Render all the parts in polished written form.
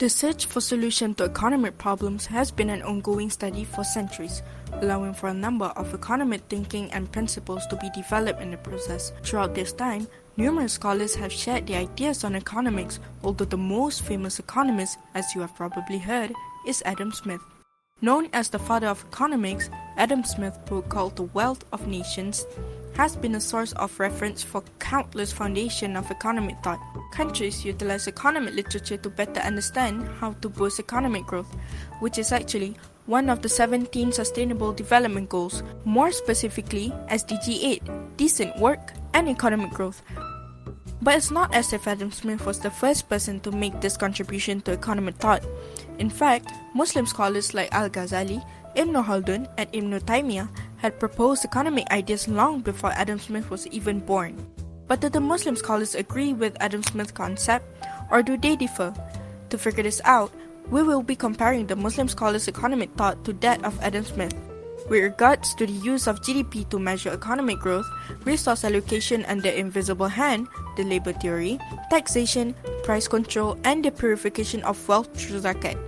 The search for solutions to economic problems has been an ongoing study for centuries, allowing for a number of economic thinking and principles to be developed in the process. Throughout this time, numerous scholars have shared their ideas on economics, although the most famous economist, as you have probably heard, is Adam Smith. Known as the father of economics, Adam Smith's book called The Wealth of Nations has been a source of reference for countless foundations of economic thought. Countries utilize economic literature to better understand how to boost economic growth, which is actually one of the 17 Sustainable Development Goals, more specifically SDG 8, decent work and economic growth. But it's not as if Adam Smith was the first person to make this contribution to economic thought. In fact, Muslim scholars like Al-Ghazali, Ibn Khaldun and Ibn Taymiyyah had proposed economic ideas long before Adam Smith was even born. But do the Muslim scholars agree with Adam Smith's concept, or do they differ? To figure this out, we will be comparing the Muslim scholars' economic thought to that of Adam Smith. With regards to the use of GDP to measure economic growth, resource allocation under invisible hand, the labor theory, taxation, price control, and the purification of wealth through zakat.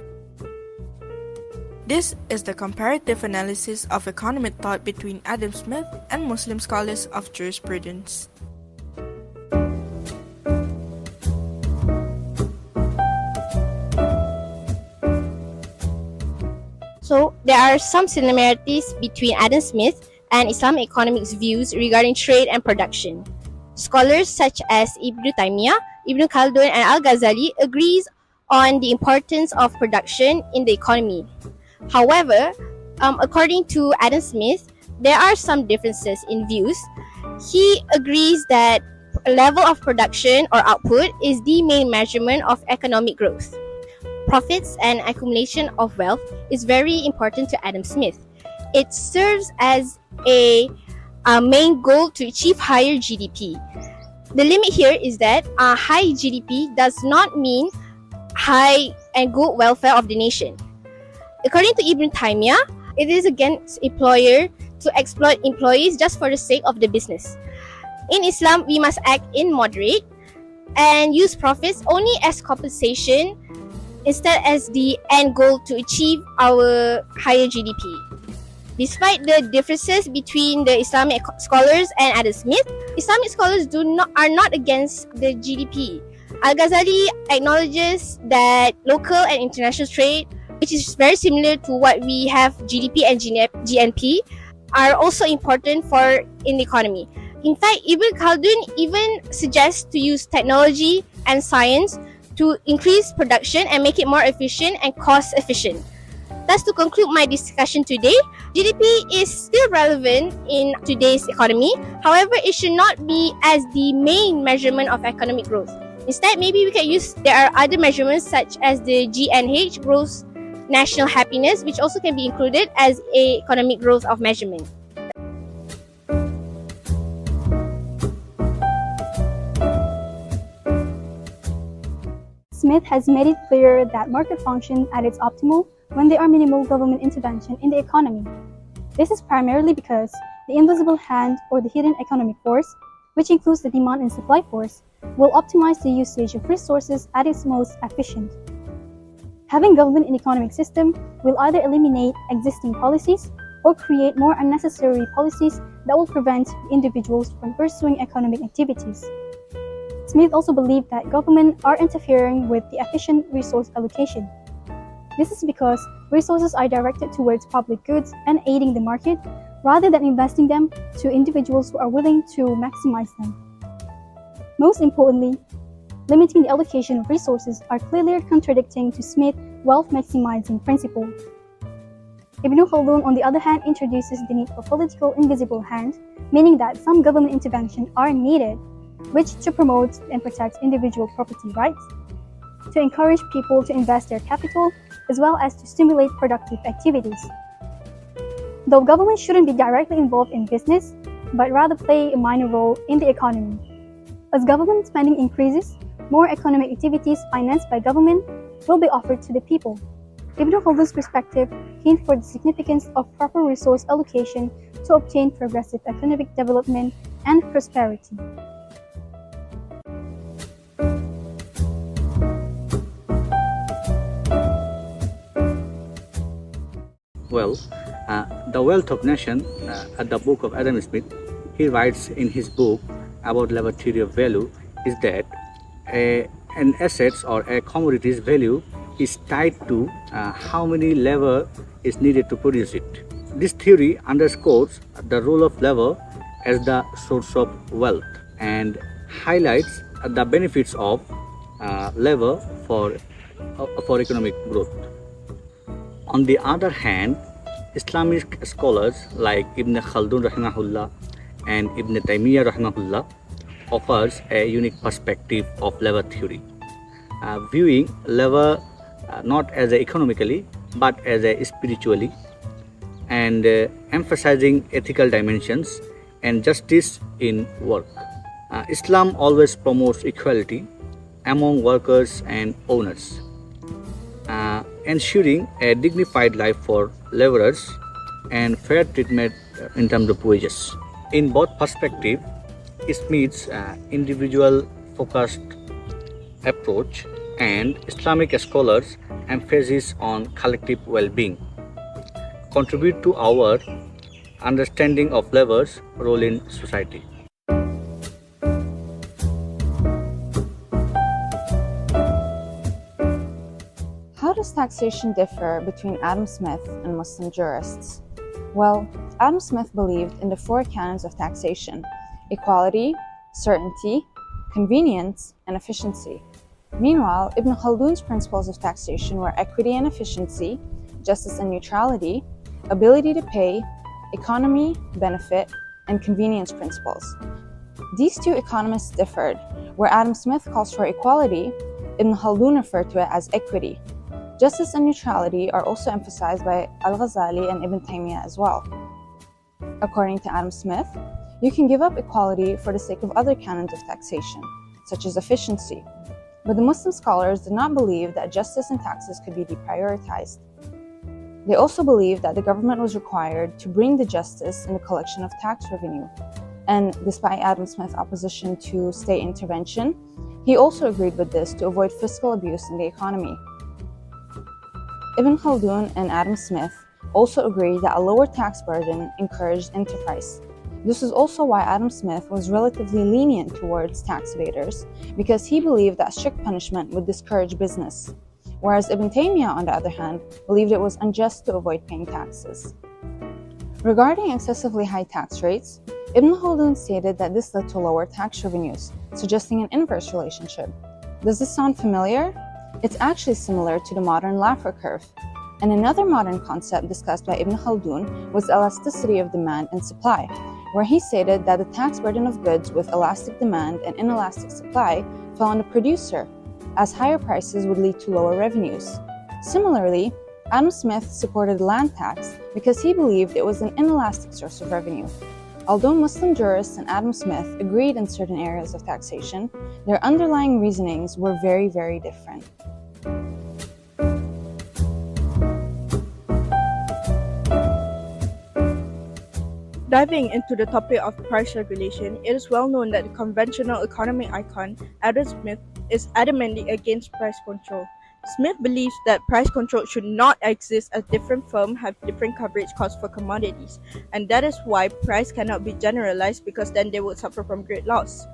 This is the comparative analysis of economic thought between Adam Smith and Muslim scholars of jurisprudence. So, there are some similarities between Adam Smith and Islamic economics views regarding trade and production. Scholars such as Ibn Taymiyyah, Ibn Khaldun and Al-Ghazali agrees on the importance of production in the economy. However, according to Adam Smith, there are some differences in views. He agrees that a level of production or output is the main measurement of economic growth. Profits and accumulation of wealth is very important to Adam Smith. It serves as a main goal to achieve higher GDP. The limit here is that high GDP does not mean high and good welfare of the nation. According to Ibn Taymiyyah, it is against employer to exploit employees just for the sake of the business. In Islam, we must act in moderate and use profits only as compensation instead as the end goal to achieve our higher GDP. Despite the differences between the Islamic scholars and Adam Smith, Islamic scholars are not against the GDP. Al-Ghazali acknowledges that local and international trade, which is very similar to what we have GDP and GNP, are also important in the economy. In fact, Ibn Khaldun even suggests to use technology and science to increase production and make it more efficient and cost efficient. Thus, to conclude my discussion today, GDP is still relevant in today's economy. However, it should not be as the main measurement of economic growth. Instead, maybe we can there are other measurements such as the GNH, gross national happiness, which also can be included as a economic growth of measurement. Smith has made it clear that market functions at its optimal when there are minimal government intervention in the economy. This is primarily because the invisible hand or the hidden economic force, which includes the demand and supply force, will optimize the usage of resources at its most efficient. Having government in economic system will either eliminate existing policies or create more unnecessary policies that will prevent individuals from pursuing economic activities. Smith also believed that government are interfering with the efficient resource allocation. This is because resources are directed towards public goods and aiding the market rather than investing them to individuals who are willing to maximize them. Most importantly, limiting the allocation of resources are clearly contradicting to Smith's wealth maximizing principle. Ibn Khaldun, on the other hand, introduces the need for political invisible hand, meaning that some government intervention are needed, which to promote and protect individual property rights, to encourage people to invest their capital, as well as to stimulate productive activities. Though government shouldn't be directly involved in business, but rather play a minor role in the economy. As government spending increases, more economic activities financed by government will be offered to the people. Ibn Khaldun's perspective hints for the significance of proper resource allocation to obtain progressive economic development and prosperity. well. The Wealth of Nation, at the book of Adam Smith, he writes in his book about labor theory of value is that an asset's or a commodity's value is tied to how many labor is needed to produce it. This theory underscores the role of labor as the source of wealth and highlights the benefits of labor for economic growth. On the other hand, Islamic scholars like Ibn Khaldun rahimahullah and Ibn Taymiyyah rahimahullah offers a unique perspective of labor theory, viewing labor not as a economically but as a spiritually, and emphasizing ethical dimensions and justice in work. Islam always promotes equality among workers and owners, ensuring a dignified life for laborers and fair treatment in terms of wages. In both perspectives, Smith's individual-focused approach and Islamic scholars' emphasis on collective well-being contribute to our understanding of labor's role in society. How does taxation differ between Adam Smith and Muslim jurists? Well, Adam Smith believed in the four canons of taxation: equality, certainty, convenience, and efficiency. Meanwhile, Ibn Khaldun's principles of taxation were equity and efficiency, justice and neutrality, ability to pay, economy, benefit, and convenience principles. These two economists differed. Where Adam Smith calls for equality, Ibn Khaldun referred to it as equity. Justice and neutrality are also emphasized by al-Ghazali and Ibn Taymiyyah as well. According to Adam Smith, you can give up equality for the sake of other canons of taxation, such as efficiency. But the Muslim scholars did not believe that justice and taxes could be deprioritized. They also believed that the government was required to bring the justice in the collection of tax revenue. And despite Adam Smith's opposition to state intervention, he also agreed with this to avoid fiscal abuse in the economy. Ibn Khaldun and Adam Smith also agreed that a lower tax burden encouraged enterprise. This is also why Adam Smith was relatively lenient towards tax evaders, because he believed that strict punishment would discourage business, whereas Ibn Taymiyyah, on the other hand, believed it was unjust to avoid paying taxes. Regarding excessively high tax rates, Ibn Khaldun stated that this led to lower tax revenues, suggesting an inverse relationship. Does this sound familiar? It's actually similar to the modern Laffer curve. And another modern concept discussed by Ibn Khaldun was elasticity of demand and supply, where he stated that the tax burden of goods with elastic demand and inelastic supply fell on the producer, as higher prices would lead to lower revenues. Similarly, Adam Smith supported land tax because he believed it was an inelastic source of revenue. Although Muslim jurists and Adam Smith agreed in certain areas of taxation, their underlying reasonings were very, very different. Diving into the topic of price regulation, it is well known that the conventional economic icon, Adam Smith, is adamantly against price control. Smith believes that price control should not exist as different firms have different coverage costs for commodities, and that is why price cannot be generalized because then they would suffer from great loss.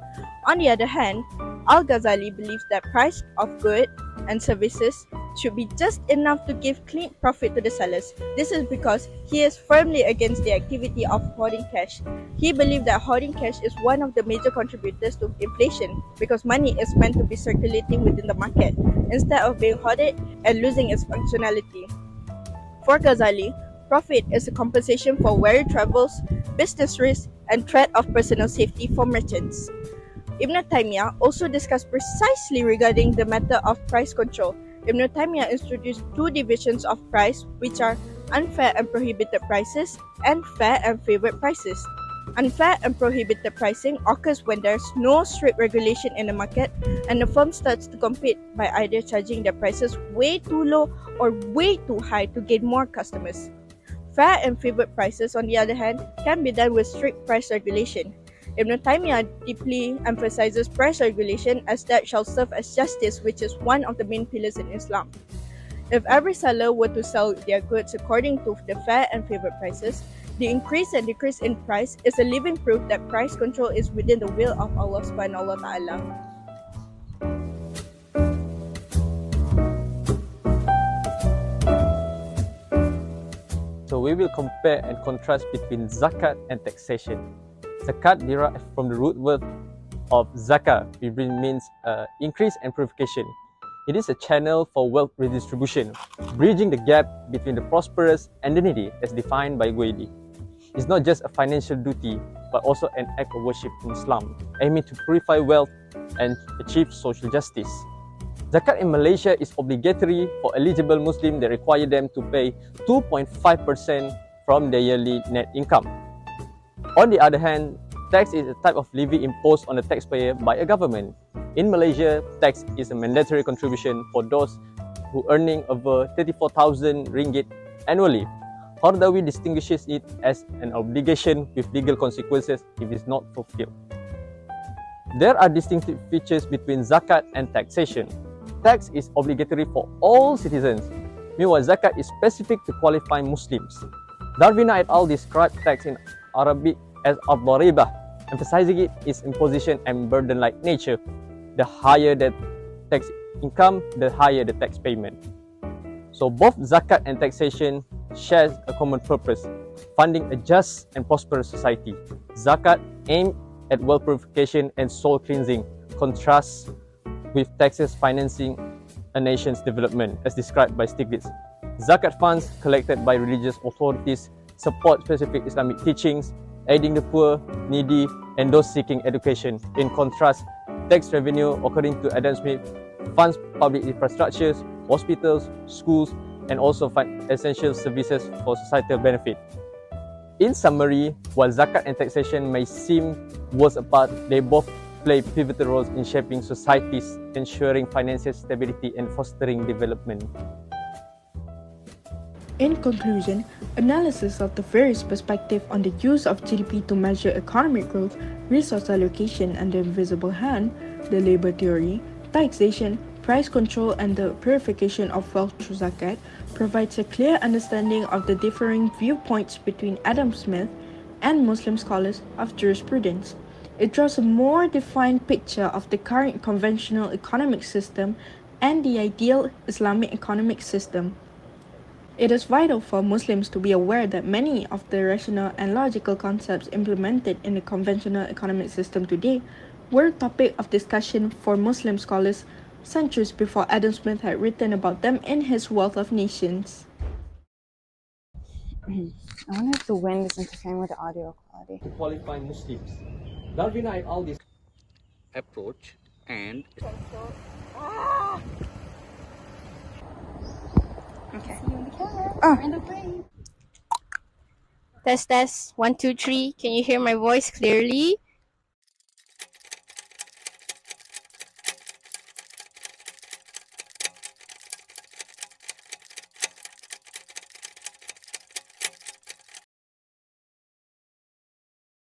On the other hand, al-Ghazali believes that price of goods and services should be just enough to give clean profit to the sellers. This is because he is firmly against the activity of hoarding cash. He believes that hoarding cash is one of the major contributors to inflation because money is meant to be circulating within the market instead of being hoarded and losing its functionality. For Ghazali, profit is a compensation for weary travels, business risks, and threat of personal safety for merchants. Ibn Taymiyyah also discussed precisely regarding the matter of price control. Ibn Taymiyyah introduced two divisions of price, which are unfair and prohibited prices and fair and favored prices. Unfair and prohibited pricing occurs when there is no strict regulation in the market and the firm starts to compete by either charging their prices way too low or way too high to gain more customers. Fair and favored prices, on the other hand, can be done with strict price regulation. Ibn Taymiyyah deeply emphasizes price regulation as that shall serve as justice, which is one of the main pillars in Islam. If every seller were to sell their goods according to the fair and favored prices, the increase and decrease in price is a living proof that price control is within the will of Allah subhanahu wa ta'ala. So we will compare and contrast between zakat and taxation. Zakat derives from the root word of zakah, which means increase and purification. It is a channel for wealth redistribution, bridging the gap between the prosperous and the needy as defined by Guidi. It's not just a financial duty, but also an act of worship in Islam, aiming to purify wealth and achieve social justice. Zakat in Malaysia is obligatory for eligible Muslims that require them to pay 2.5% from their yearly net income. On the other hand, tax is a type of levy imposed on the taxpayer by a government. In Malaysia, tax is a mandatory contribution for those who earning over 34,000 ringgit annually. Hardawi distinguishes it as an obligation with legal consequences if it is not fulfilled. There are distinctive features between zakat and taxation. Tax is obligatory for all citizens, meanwhile zakat is specific to qualifying Muslims. Darwina et al. Described tax in Arabic as al-daribah, emphasizing its imposition and burden-like nature. The higher the tax income, the higher the tax payment. So both zakat and taxation shares a common purpose, funding a just and prosperous society. Zakat aimed at wealth purification and soul cleansing, contrasts with taxes financing a nation's development, as described by Stiglitz. Zakat funds collected by religious authorities support specific Islamic teachings, aiding the poor, needy, and those seeking education. In contrast, tax revenue, according to Adam Smith, funds public infrastructures, hospitals, schools, and also fund essential services for societal benefit. In summary, while zakat and taxation may seem worlds apart, they both play pivotal roles in shaping societies, ensuring financial stability and fostering development. In conclusion, analysis of the various perspectives on the use of GDP to measure economic growth, resource allocation and the invisible hand, the labor theory, taxation, price control and the purification of wealth through zakat provides a clear understanding of the differing viewpoints between Adam Smith and Muslim scholars of jurisprudence. It draws a more defined picture of the current conventional economic system and the ideal Islamic economic system. It is vital for Muslims to be aware that many of the rational and logical concepts implemented in the conventional economic system today were a topic of discussion for Muslim scholars centuries before Adam Smith had written about them in his Wealth of Nations. I wonder if the wind is interfering with the audio quality. To qualify Muslims. Darwina et al. Approach and Okay. Test, test. 1, 2, 3. Can you hear my voice clearly?